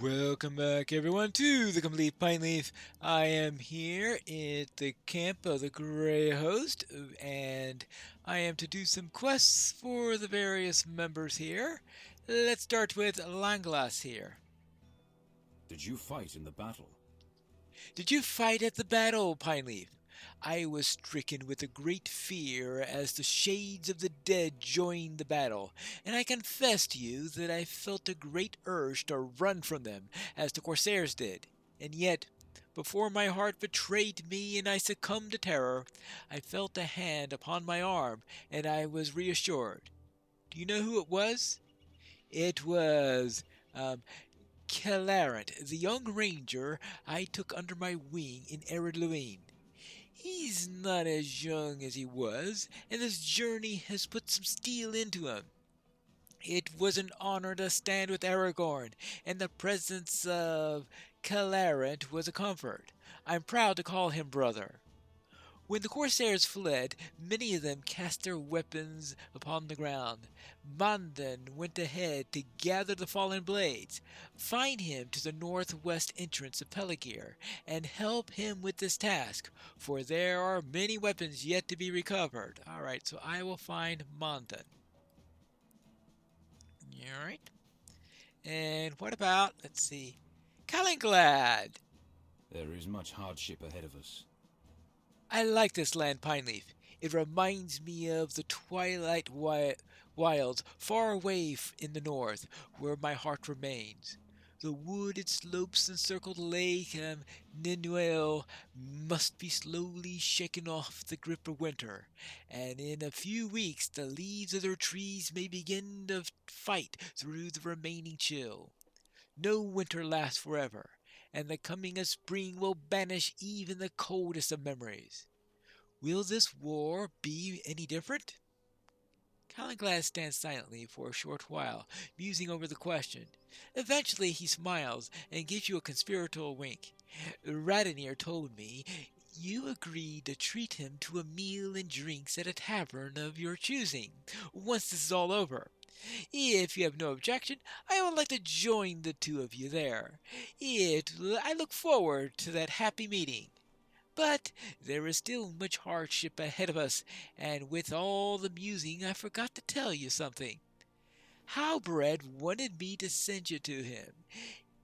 Welcome back, everyone, to the Complete Pineleaf. I am here at the camp of the Grey Host, and I am to do some quests for the various members here. Let's start with Langlass here. Did you fight in the battle? Did you fight at the battle, Pineleaf? I was stricken with a great fear as the shades of the dead joined the battle, and I confess to you that I felt a great urge to run from them, as the corsairs did. And yet, before my heart betrayed me and I succumbed to terror, I felt a hand upon my arm, and I was reassured. Do you know who it was? It was um, Clarent, the young ranger I took under my wing in Eredluine. He's not as young as he was, and this journey has put some steel into him. It was an honor to stand with Aragorn, and the presence of Clarent was a comfort. I'm proud to call him brother. When the corsairs fled, many of them cast their weapons upon the ground. Mandan went ahead to gather the fallen blades. Find him to the northwest entrance of Peligir, and help him with this task, for there are many weapons yet to be recovered. Alright, so I will find Mandan. Alright. And what about, let's see, Calinglad? There is much hardship ahead of us. I like this land, Pineleaf. It reminds me of the twilight wilds far away in the north, where my heart remains. The wooded slopes encircle the lake Ninuel must be slowly shaken off the grip of winter, and in a few weeks the leaves of their trees may begin to fight through the remaining chill. No winter lasts forever, and the coming of spring will banish even the coldest of memories. Will this war be any different? Caligula stands silently for a short while, musing over the question. Eventually he smiles and gives you a conspiratorial wink. Radinir told me you agreed to treat him to a meal and drinks at a tavern of your choosing, once this is all over. If you have no objection, I would like to join the two of you there. I look forward to that happy meeting. But there is still much hardship ahead of us, and with all the musing I forgot to tell you something. Halberd wanted me to send you to him.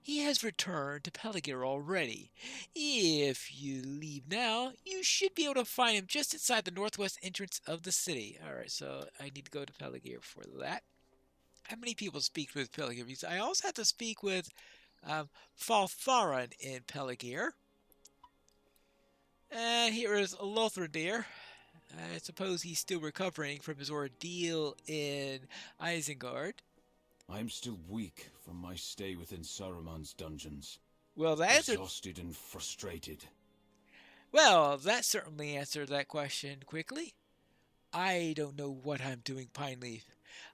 He has returned to Peligir already. If you leave now, you should be able to find him just inside the northwest entrance of the city. Alright, so I need to go to Peligir for that. How many people speak with Peligir? Because I also have to speak with Faltharan in Peligir. And here is Lothrindir. I suppose he's still recovering from his ordeal in Isengard. I am still weak from my stay within Saruman's dungeons. Well, Exhausted and frustrated. that certainly answered that question quickly. I don't know what I'm doing, Pineleaf.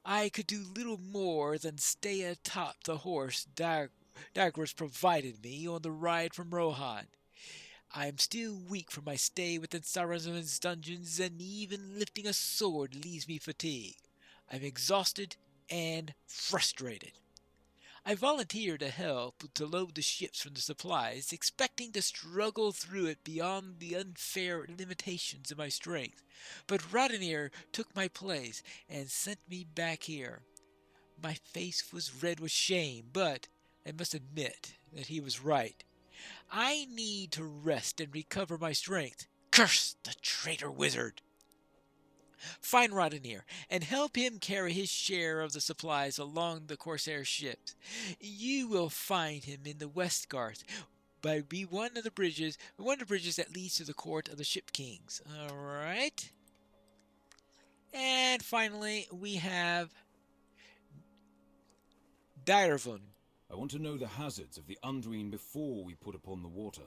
I could do little more than stay atop the horse Dagras provided me on the ride from Rohan. I am still weak from my stay within Saruman's dungeons, and even lifting a sword leaves me fatigued. I'm exhausted and frustrated. I volunteered to help to load the ships from the supplies, expecting to struggle through it beyond the unfair limitations of my strength. But Rodinir took my place and sent me back here. My face was red with shame, but I must admit that he was right. I need to rest and recover my strength. Curse the traitor wizard! Find Rodinir and help him carry his share of the supplies along the corsair ships. You will find him in the Westgarth by one of the bridges that leads to the court of the ship kings. All right. And finally, we have Direvun. I want to know the hazards of the Anduin before we put upon the water.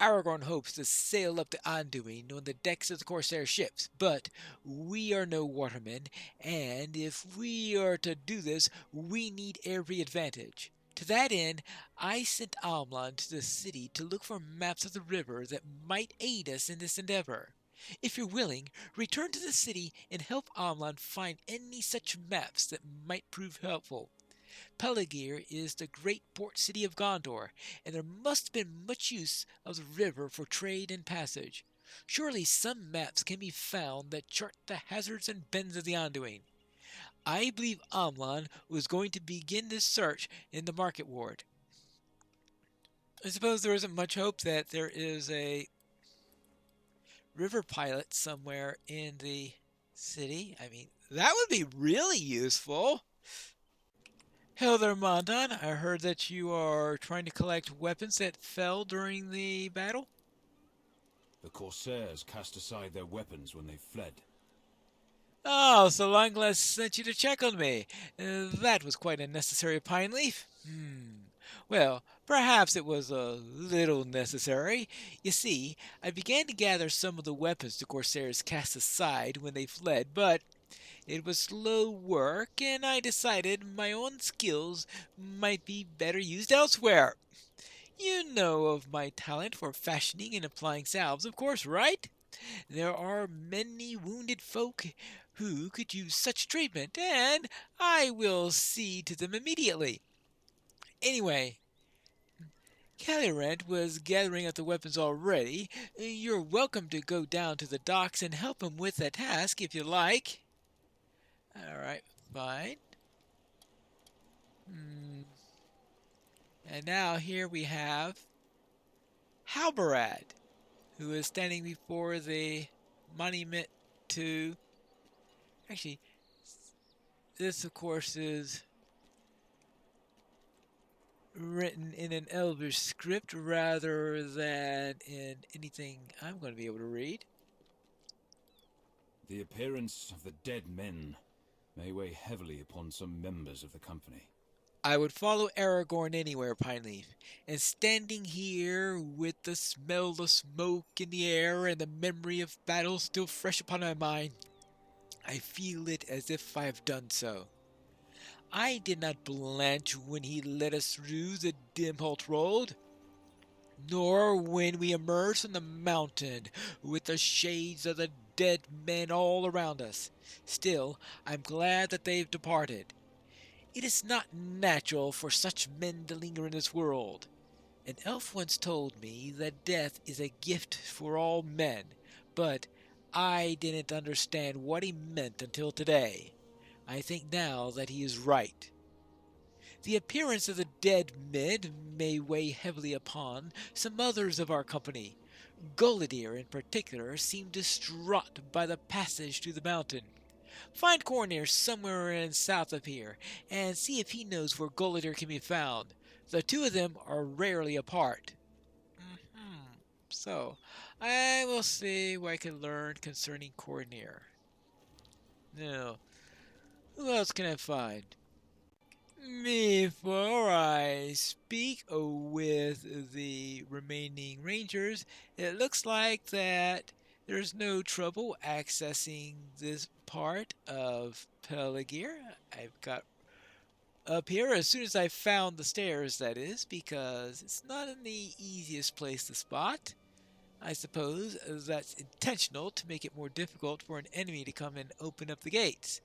Aragorn hopes to sail up the Anduin on the decks of the corsair ships, but we are no watermen, and if we are to do this, we need every advantage. To that end, I sent Amlan to the city to look for maps of the river that might aid us in this endeavor. If you're willing, return to the city and help Amlan find any such maps that might prove helpful. Peligir is the great port city of Gondor, and there must have been much use of the river for trade and passage. Surely some maps can be found that chart the hazards and bends of the Anduin. I believe Amlan was going to begin this search in the market ward. I suppose there isn't much hope that there is a river pilot somewhere in the city. I mean, that would be really useful. Hello there, Mondan. I heard that you are trying to collect weapons that fell during the battle. The Corsairs cast aside their weapons when they fled. Oh, so Longless sent you to check on me. That was quite unnecessary, Pineleaf. Well, perhaps it was a little necessary. You see, I began to gather some of the weapons the Corsairs cast aside when they fled, but it was slow work, and I decided my own skills might be better used elsewhere. You know of my talent for fashioning and applying salves, of course, right? There are many wounded folk who could use such treatment, and I will see to them immediately. Anyway, Calirent was gathering up the weapons already. You're welcome to go down to the docks and help him with that task if you like. Alright, fine. And now here we have Halbarad, who is standing before the monument to... Actually, this of course is written in an Elvish script rather than in anything I'm going to be able to read. The appearance of the dead men may weigh heavily upon some members of the company. I would follow Aragorn anywhere, Pineleaf, and standing here with the smell of smoke in the air and the memory of battle still fresh upon my mind, I feel it as if I have done so. I did not blench when he led us through the Dimholt road, nor when we emerged from the mountain with the shades of the dead men all around us. Still, I'm glad that they've departed. It is not natural for such men to linger in this world. An elf once told me that death is a gift for all men, but I didn't understand what he meant until today. I think now that he is right. The appearance of the dead men may weigh heavily upon some others of our company. Gullidir, in particular, seemed distraught by the passage through the mountain. Find Cornir somewhere in south of here, and see if he knows where Gullidir can be found. The two of them are rarely apart. So, I will see what I can learn concerning Cornir. Now, who else can I find? Before I speak with the remaining rangers, it looks like that there's no trouble accessing this part of Peligir. I've got up here as soon as I found the stairs, that is, because it's not in the easiest place to spot. I suppose that's intentional to make it more difficult for an enemy to come and open up the gates.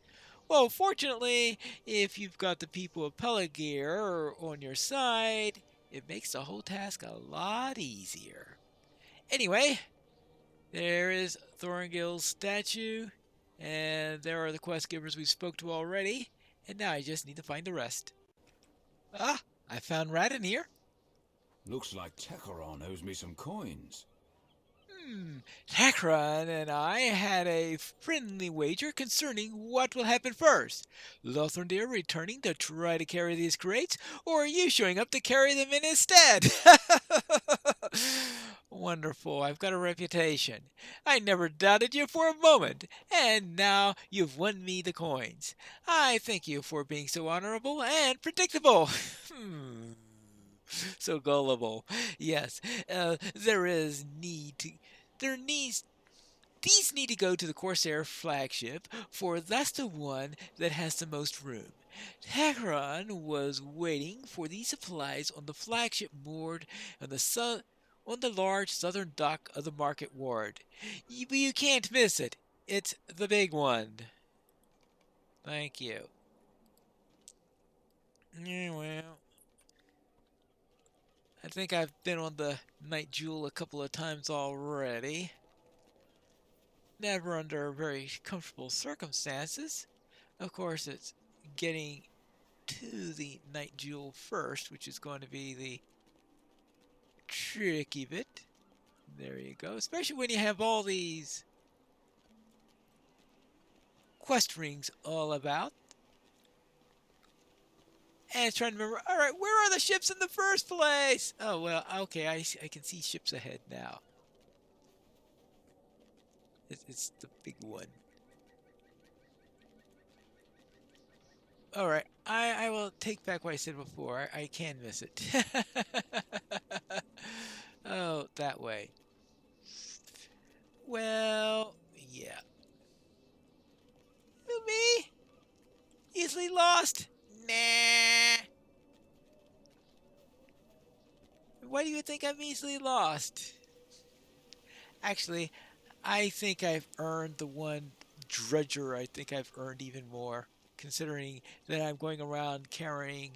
Well, fortunately, if you've got the people of Peligir on your side, it makes the whole task a lot easier. Anyway, there is Thorngil's statue, and there are the quest givers we spoke to already, and now I just need to find the rest. Ah, I found Radin here. Looks like Techeron owes me some coins. Takran and I had a friendly wager concerning what will happen first. Lothrindir returning to try to carry these crates, or you showing up to carry them in instead. Wonderful, I've got a reputation. I never doubted you for a moment, and now you've won me the coins. I thank you for being so honorable and predictable. So gullible. Yes, there is need to. There needs These need to go to the Corsair flagship, for that's the one that has the most room. Takron was waiting for these supplies on the flagship moored on the large southern dock of the market ward. You can't miss it. It's the big one. Thank you. Yeah, well, I think I've been on the Night Jewel a couple of times already. Never under very comfortable circumstances. Of course, it's getting to the Night Jewel first, which is going to be the tricky bit. There you go. Especially when you have all these quest rings all about. And trying to remember, all right, where are the ships in the first place? Oh, well, okay, I can see ships ahead now. It's the big one. All right, I will take back what I said before. I can miss it. Oh, that way. Well, yeah. Who, me? Easily lost? Nah. Why do you think I'm easily lost? Actually, I think I've earned the one dredger. I think I've earned even more, considering that I'm going around carrying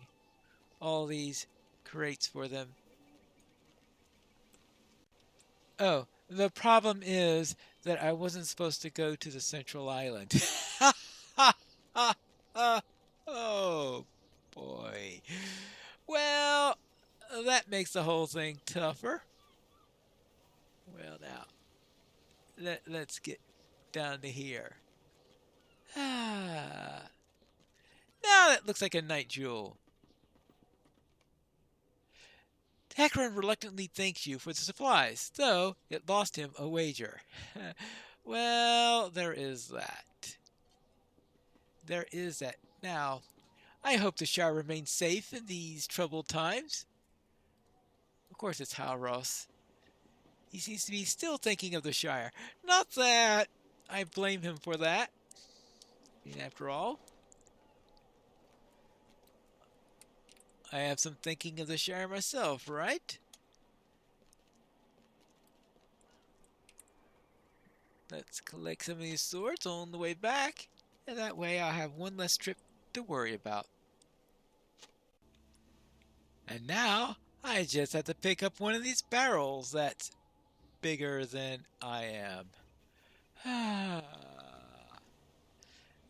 all these crates for them. Oh, the problem is that I wasn't supposed to go to the central island. Oh, boy. Well, that makes the whole thing tougher. Well, now, let's get down to here. Ah, now that looks like a night jewel. Hecarim reluctantly thanks you for the supplies, though it lost him a wager. Well, there is that. There is that. Now, I hope the Shire remains safe in these troubled times. Of course, it's Halros. He seems to be still thinking of the Shire. Not that I blame him for that. I mean, after all, I have some thinking of the Shire myself, right? Let's collect some of these swords on the way back, and that way I'll have one less trip to worry about. And now, I just have to pick up one of these barrels that's bigger than I am.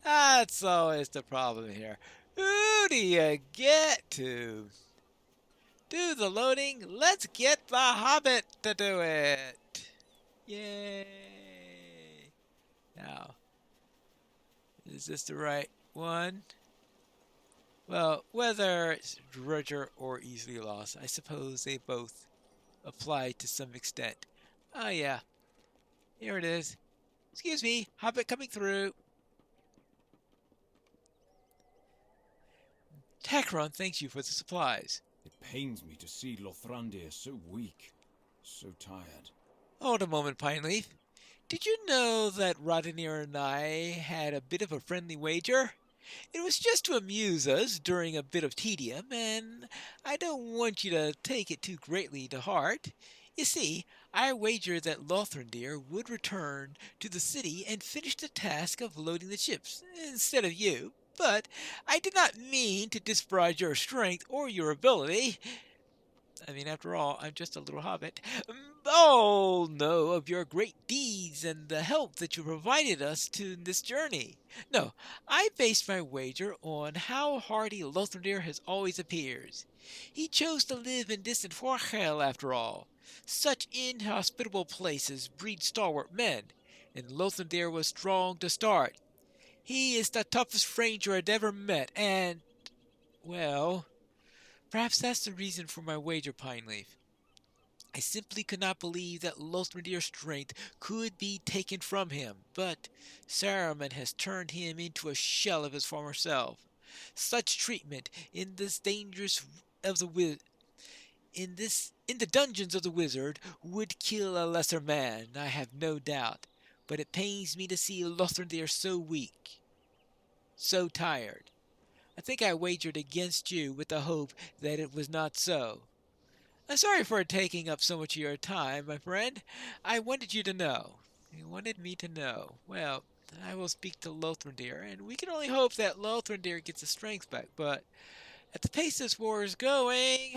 That's always the problem here. Who do you get to do the loading? Let's get the Hobbit to do it. Yay. Now, is this the right one? Well, whether it's Dredger or Easily Lost, I suppose they both apply to some extent. Oh yeah, here it is. Excuse me, Hobbit coming through. Takron thanks you for the supplies. It pains me to see Lothrandir so weak, so tired. Hold a moment, Pineleaf. Did you know that Rodinir and I had a bit of a friendly wager? It was just to amuse us during a bit of tedium, and I don't want you to take it too greatly to heart. You see, I wagered that Lothrandir would return to the city and finish the task of loading the ships, instead of you. But I did not mean to disparage your strength or your ability. I mean, after all, I'm just a little hobbit. Oh, no, of your great deeds and the help that you provided us to this journey. No, I based my wager on how hardy Lothrandir has always appears. He chose to live in distant Forchel, after all. Such inhospitable places breed stalwart men, and Lothrandir was strong to start. He is the toughest ranger I'd ever met, and, well, perhaps that's the reason for my wager, Pineleaf. I simply could not believe that Lothrandir's strength could be taken from him, but Saruman has turned him into a shell of his former self. Such treatment in this dangerous of the in the dungeons of the wizard would kill a lesser man, I have no doubt. But it pains me to see Lothrandir so weak, so tired. I think I wagered against you with the hope that it was not so. I'm sorry for taking up so much of your time, my friend. I wanted you to know. You wanted me to know. Well, I will speak to Lothrandir, and we can only hope that Lothrandir gets his strength back, but At the pace this war is going,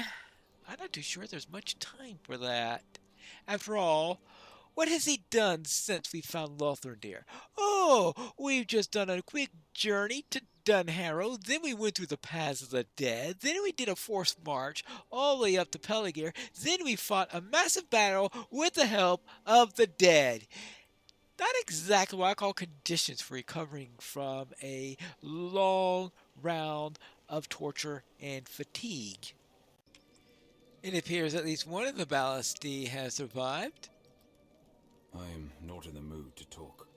I'm not too sure there's much time for that. After all, what has he done since we found Lothlorndir? Oh, we've just done a quick journey to Dunharrow, then we went through the Paths of the Dead, then we did a forced march all the way up to Peligir, then we fought a massive battle with the help of the dead. Not exactly what I call conditions for recovering from a long round of torture and fatigue. It appears at least one of the Ballistae has survived. I am not in the mood to talk.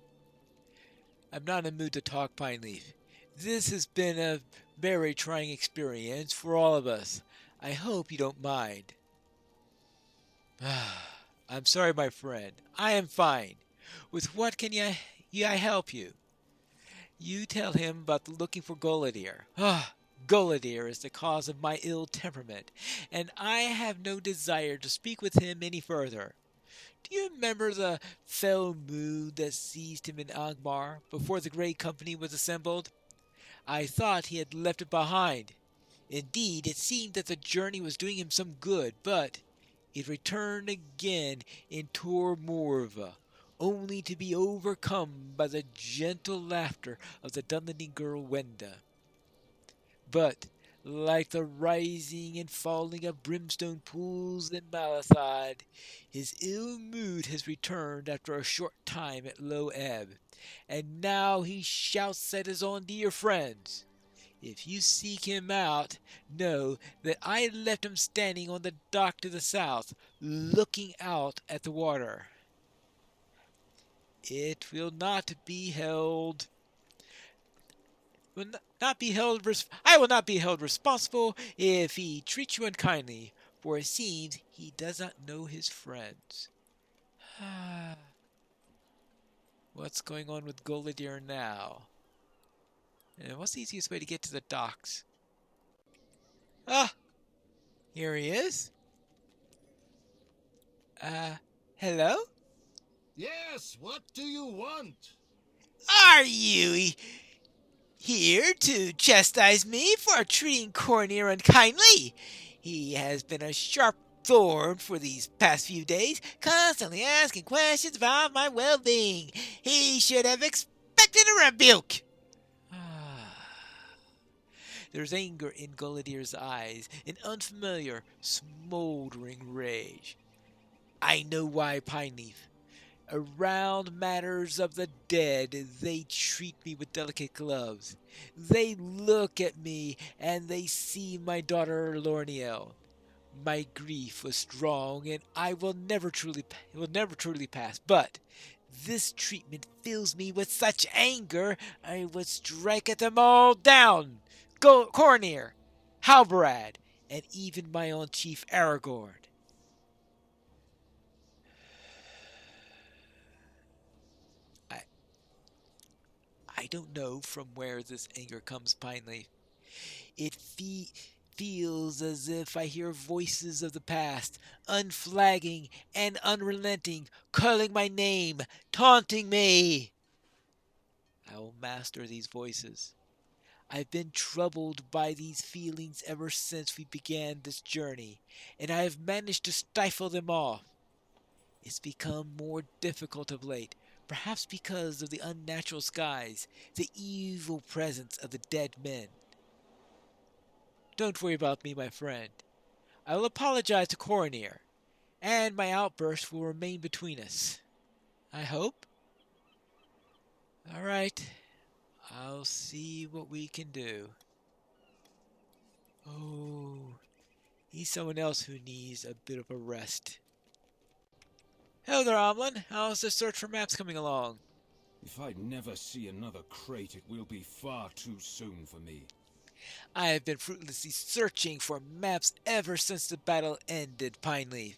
I'm not in the mood to talk, Pineleaf. This has been a very trying experience for all of us. I hope you don't mind. I'm sorry, my friend. I am fine. With what can I help you? You tell him about the looking for Golidir. Golidir is the cause of my ill temperament, and I have no desire to speak with him any further. Do you remember the fell mood that seized him in Angmar before the Great Company was assembled? I thought he had left it behind. Indeed, it seemed that the journey was doing him some good, but it returned again in Tor Morva, only to be overcome by the gentle laughter of the Dunlending girl Wenda. But, like the rising and falling of brimstone pools in Malathad, his ill mood has returned after a short time at low ebb, and now he shouts at his own dear friends. If you seek him out, know that I left him standing on the dock to the south, looking out at the water. It will not be held will not be held I will not be held responsible if he treats you unkindly, for it seems he does not know his friends. What's going on with Golidir now? And what's the easiest way to get to the docks? Ah, here he is. Hello? Yes, what do you want? Are you here to chastise me for treating Cornir unkindly? He has been a sharp thorn for these past few days, constantly asking questions about my well-being. He should have expected a rebuke. There's anger in Golidir's eyes, an unfamiliar, smoldering rage. I know why, Pineleaf. Around matters of the dead, they treat me with delicate gloves. They look at me and they see my daughter Lorniel. My grief was strong, and I will never truly pass. But this treatment fills me with such anger, I would strike at them all down. Go, Cornir, Halbarad, and even my own chief Aragorn. I I don't know from where this anger comes, Pineleaf. It feels as if I hear voices of the past, unflagging and unrelenting, calling my name, taunting me. I will master these voices. I've been troubled by these feelings ever since we began this journey, and I have managed to stifle them off. It's become more difficult of late, perhaps because of the unnatural skies, the evil presence of the dead men. Don't worry about me, my friend. I will apologize to Cornir, and my outburst will remain between us. I hope. All right, I'll see what we can do. Oh, he's someone else who needs a bit of a rest. Hello there, Omlin. How's the search for maps coming along? If I never see another crate, it will be far too soon for me. I have been fruitlessly searching for maps ever since the battle ended, Pineleaf.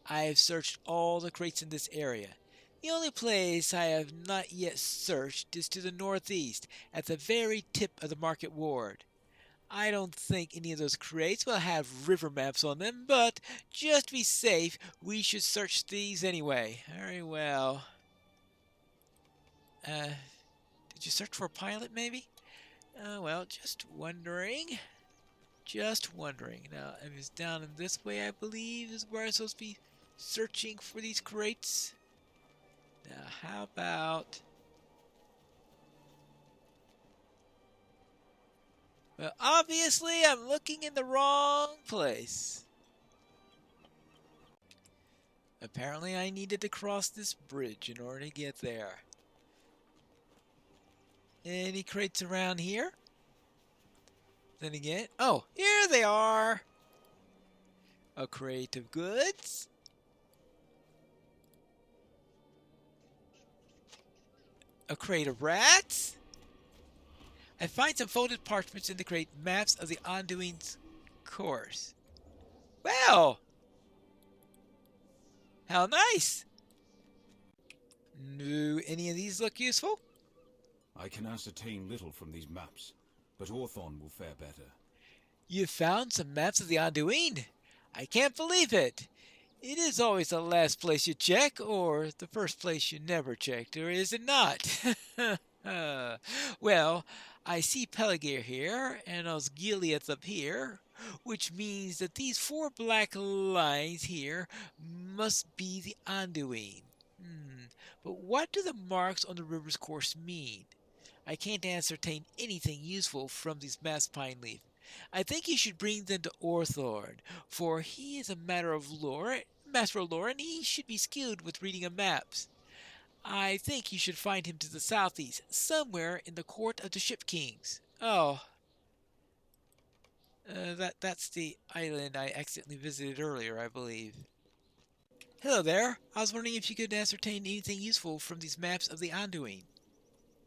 I have searched all the crates in this area. The only place I have not yet searched is to the northeast, at the very tip of the Market Ward. I don't think any of those crates will have river maps on them, but just to be safe, we should search these anyway. Very well. Did you search for a pilot, maybe? Well, just wondering. Just wondering. Now, if it's down in this way, I believe, is where I'm supposed to be searching for these crates. Now, how about... Well, obviously, I'm looking in the wrong place. Apparently, I needed to cross this bridge in order to get there. Any crates around here? Then again, oh, here they are! A crate of goods. A crate of rats. I find some folded parchments in the crate, maps of the Anduin's course. Well, how nice! Do any of these look useful? I can ascertain little from these maps, but Orthon will fare better. You found some maps of the Anduin? I can't believe it. It is always the last place you check, or the first place you never checked, or is it not? Well, I see Peligir here, and Osgiliath up here, which means that these 4 black lines here must be the Anduin. But what do the marks on the river's course mean? I can't ascertain anything useful from these maps, Pineleaf. I think you should bring them to Orthorn, for he is a master of lore, and he should be skilled with reading of maps. I think you should find him to the southeast, somewhere in the court of the Ship Kings. Oh, that's the island I accidentally visited earlier, I believe. Hello there. I was wondering if you could ascertain anything useful from these maps of the Anduin.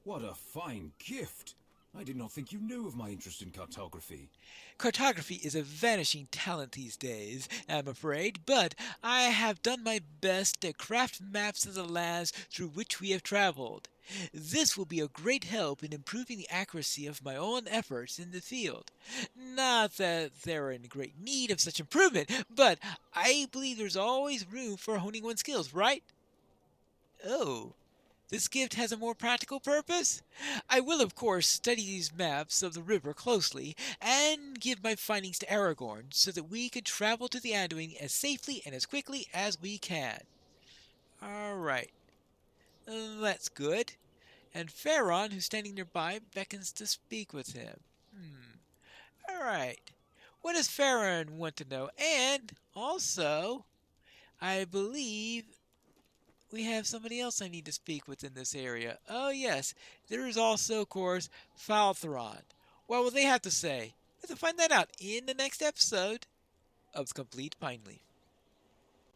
What a fine gift! I did not think you knew of my interest in cartography. Cartography is a vanishing talent these days, I'm afraid, but I have done my best to craft maps of the lands through which we have traveled. This will be a great help in improving the accuracy of my own efforts in the field. Not that they're in great need of such improvement, but I believe there's always room for honing one's skills, right? Oh. This gift has a more practical purpose? I will, of course, study these maps of the river closely and give my findings to Aragorn so that we can travel to the Anduin as safely and as quickly as we can. Alright. That's good. And Faron, who's standing nearby, beckons to speak with him. Alright. What does Faron want to know? And also, I believe we have somebody else I need to speak with in this area. Oh yes, there is also, of course, Faltheron. What will they have to say? Let's find that out in the next episode of The Complete Pineleaf.